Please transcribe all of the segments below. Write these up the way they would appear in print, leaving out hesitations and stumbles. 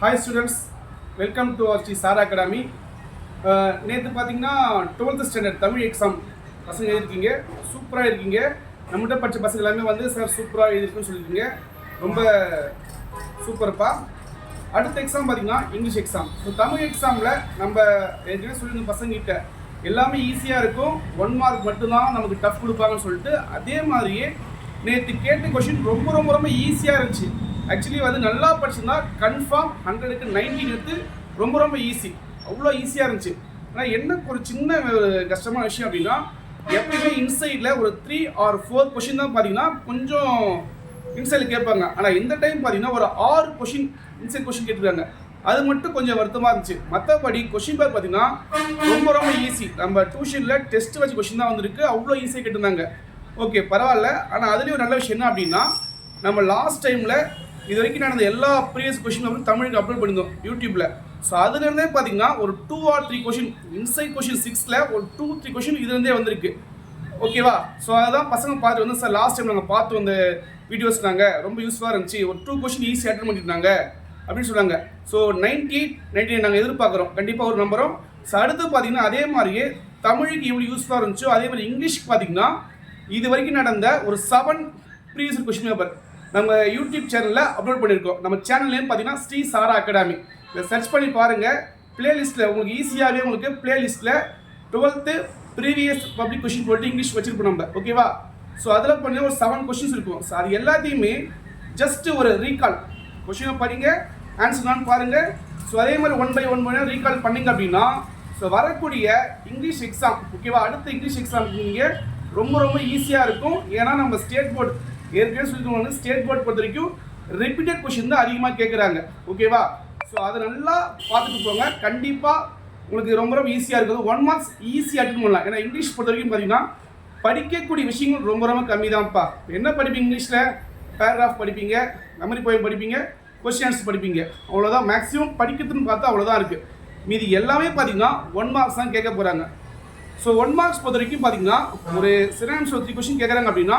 Hi students, welcome to our Sri Sara Academy. நேற்று பார்த்தீங்கன்னா 12th standard Tamil exam பசங்க எழுதிருக்கீங்க, சூப்பராக இருக்கீங்க. நம்மகிட்ட படித்த பசங்க எல்லாமே வந்து சார் சூப்பராக எழுதிருக்குன்னு சொல்லியிருக்கீங்க, ரொம்ப சூப்பர்ப்பா. அடுத்த எக்ஸாம் பார்த்தீங்கன்னா இங்கிலீஷ் எக்ஸாம். ஸோ தமிழ் எக்ஸாமில் நம்ம ஏற்கனவே சொல்லியிருந்த பசங்கிட்ட எல்லாமே ஈஸியாக இருக்கும், 1 மார்க் மட்டும்தான் நமக்கு டஃப் கொடுப்பாங்கன்னு சொல்லிட்டு அதே மாதிரியே நேற்று கேட்ட கொஷின் ரொம்ப ரொம்ப ரொம்ப ஈஸியாக இருந்துச்சு. ஆக்சுவலி வந்து நல்லா படிச்சுருந்தா கன்ஃபார்ம் 100க்கு 90 எடுத்து ரொம்ப ரொம்ப ஈஸி, அவ்வளோ ஈஸியாக இருந்துச்சு. ஆனால் என்ன ஒரு சின்ன கஷ்டமான விஷயம் அப்படின்னா, எப்பயுமே இன்சைடில் ஒரு 3 or 4 கொஷின் தான் பார்த்தீங்கன்னா கொஞ்சம் இன்சைடில் கேட்பாங்க. ஆனால் இந்த டைம் பார்த்தீங்கன்னா ஒரு 6 கொஷின் இன்சைட் கொஷின் கேட்டுருக்காங்க. அது மட்டும் கொஞ்சம் வருத்தமாக இருந்துச்சு. மற்றபடி கொஷின் பேர் பார்த்தீங்கன்னா ரொம்ப ரொம்ப ஈஸி. நம்ம டியூஷனில் டெஸ்ட் வச்சு கொஷின் தான் வந்திருக்கு, அவ்வளோ ஈஸியாக கேட்டிருந்தாங்க. ஓகே, பரவாயில்ல. ஆனால் அதுலேயும் ஒரு நல்ல விஷயம் என்ன அப்படின்னா, நம்ம லாஸ்ட் டைமில் இது வரைக்கும் நடந்த எல்லா ப்ரீவியஸ் கொஷின் வந்து தமிழுக்கு அப்லோட் பண்ணியிருந்தோம் யூடியூப்பில். ஸோ அதுலேருந்தே பார்த்தீங்கன்னா ஒரு 2 or 3 கொஷின் இன்சைட் கொஷின் 6ல் ஒரு 2-3 கொஷின் இதுலேருந்தே வந்திருக்கு. ஓகேவா? ஸோ அதுதான் பசங்க பார்த்து வந்து சார் லாஸ்ட் டைம் நாங்கள் பார்த்து வந்த வீடியோஸ் நாங்கள் ரொம்ப யூஸ்ஃபுல்லாக இருந்துச்சு, ஒரு 2 கொஷின் ஈஸியாக அட்டன் பண்ணியிருந்தாங்க அப்படின்னு சொன்னாங்க. ஸோ 98, 99 நாங்கள் எதிர்பார்க்குறோம், கண்டிப்பாக ஒரு நம்பரும். ஸோ அடுத்து பார்த்தீங்கன்னா அதே மாதிரியே தமிழுக்கு எவ்வளோ யூஸ்ஃபுல்லாக இருந்துச்சோ அதே மாதிரி இங்கிலீஷ்க்கு பார்த்தீங்கன்னா இது வரைக்கும் நடந்த ஒரு 7 ப்ரீவியஸ் கொஷின் பேப்பர் நம்ம யூடியூப் சேனலில் அப்லோட் பண்ணியிருக்கோம். நம்ம சேனல் நேம் பார்த்தீங்கன்னா ஸ்ரீ சாரா அகாடமி. இதை சர்ச் பண்ணி பாருங்கள். பிளேலிஸ்ட்டில் உங்களுக்கு ஈஸியாகவே உங்களுக்கு பிளேலிஸ்ட்டில் 12th ப்ரீவியஸ் பப்ளிக் கொஷின் போட்டு இங்கிலீஷ் வச்சுருப்போம் நம்ம. ஓகேவா? ஸோ அதில் பண்ணி ஒரு 7 கொஷின்ஸ் இருக்கும். ஸோ அது எல்லாத்தையுமே ஜஸ்ட் ஒரு ரீகால் கொஷினை படிங்க, ஆன்சர் நான் பாருங்கள். ஸோ அதே மாதிரி 1 by 1 ரீகால் பண்ணிங்க அப்படின்னா ஸோ வரக்கூடிய இங்கிலீஷ் எக்ஸாம், ஓகேவா, அடுத்த இங்கிலீஷ் எக்ஸாம் நீங்கள் ரொம்ப ரொம்ப ஈஸியாக இருக்கும். ஏன்னா நம்ம ஸ்டேட் போர்டு ஏற்கனவே சொல்லிட்டு ஸ்டேட் போர்டு பொறுத்த வரைக்கும் ரிப்பீட்டட் கொஷின் தான் அதிகமாக கேட்குறாங்க. ஓகேவா? ஸோ அதை நல்லா பார்த்துட்டு போங்க, கண்டிப்பாக உங்களுக்கு ரொம்ப ரொம்ப ஈஸியாக இருக்குது. 1 மார்க்ஸ் ஈஸியாக அட்டன் பண்ணலாம். ஏன்னா இங்கிலீஷ் பொறுத்த வரைக்கும் பார்த்தீங்கன்னா படிக்கக்கூடிய விஷயங்கள் ரொம்ப ரொம்ப கம்மி தான்ப்பா. என்ன படிப்பீங்க இங்கிலீஷில்? பேராகிராஃப் படிப்பீங்க, மெமரி போயம் படிப்பீங்க, கொஸ்டின் ஆன்சர் படிப்பீங்க, அவ்வளோதான். மேக்ஸிமம் படிக்கிறதுன்னு பார்த்தா அவ்வளோதான் இருக்குது. மீதி எல்லாமே பார்த்தீங்கன்னா 1 மார்க்ஸ் தான் கேட்க போகிறாங்க. ஸோ 1 மார்க்ஸ் பொறுத்த வரைக்கும் பார்த்தீங்கன்னா ஒரு சினானிம்ஸ் 3 கொஷின் கேட்குறாங்க அப்படின்னா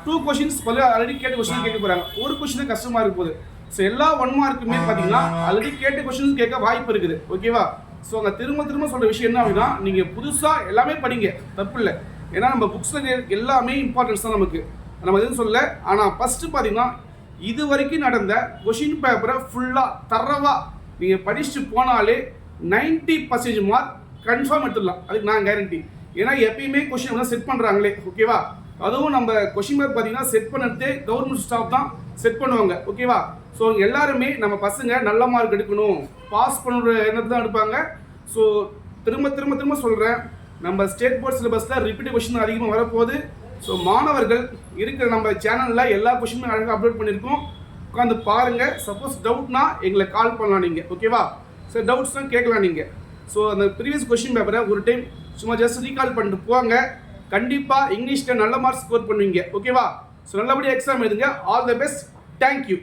2 கொஷின்ஸ் ஆல்ரெடி கேட்ட கொஷின் கேட்க போகிறாங்க. ஒரு கொஷின் தான் கஷ்டமாக இருக்க போகுது. ஸோ எல்லா 1 மார்க்குமே பார்த்தீங்கன்னா ஆல்ரெடி கேட்ட கொஷின்ஸ் கேட்க வாய்ப்பு இருக்குது. ஓகேவா? ஸோ அங்கே திரும்ப திரும்ப சொல்கிற விஷயம் என்ன அப்படின்னா, நீங்கள் புதுசாக எல்லாமே படிங்க, தப்பு இல்லை. ஏன்னா நம்ம புக்ஸில் எல்லாமே இம்பார்ட்டன்ஸ் தான் நமக்கு, நம்ம எதுவும் சொல்ல. ஆனால் ஃபஸ்ட்டு பார்த்தீங்கன்னா இது வரைக்கும் நடந்த கொஷின் பேப்பரை ஃபுல்லாக தரவாக நீங்கள் படிச்சுட்டு போனாலே 90% மார்க் கன்ஃபார்ம் எடுத்துடலாம், அதுக்கு நான் கேரண்டி. ஏன்னா எப்பயுமே கொஷின் வந்து செட் பண்ணுறாங்களே. ஓகேவா? அதுவும் நம்ம கொஷின் பேப்பர் பார்த்தீங்கன்னா செட் பண்ணுறதே கவர்மெண்ட் ஸ்டாஃப் தான் செட் பண்ணுவாங்க. ஓகேவா? ஸோ எல்லாருமே நம்ம பசங்க நல்ல மார்க் எடுக்கணும், பாஸ் பண்ணுற எண்ணத்தை தான் எடுப்பாங்க. ஸோ திரும்ப திரும்ப திரும்ப சொல்கிறேன், நம்ம ஸ்டேட் போர்ட் சிலபஸில் ரிப்பீட் கொஷின் அதிகமாக வரப்போகுது. ஸோ மாணவர்கள் இருக்கிற நம்ம சேனலில் எல்லா கொஷினுமே அழகாக அப்லோட் பண்ணியிருக்கோம், உட்காந்து பாருங்கள். சப்போஸ் டவுட்னா எங்களை கால் பண்ணலாம் நீங்கள். ஓகேவா? ஸோ டவுட்ஸ்லாம் கேட்கலாம் நீங்கள். ஸோ அந்த ப்ரீவியஸ் கொஷின் பேப்பரை ஒரு டைம் சும்மா ஜஸ்ட் ரீகால் பண்ணிட்டு போங்க, கண்டிப்பாக இங்கிலீஷில் நல்ல மார்க் ஸ்கோர் பண்ணுவீங்க. ஓகேவா? ஸோ நல்லபடியாக எக்ஸாம் எழுதுங்க. All the best. தேங்க்யூ.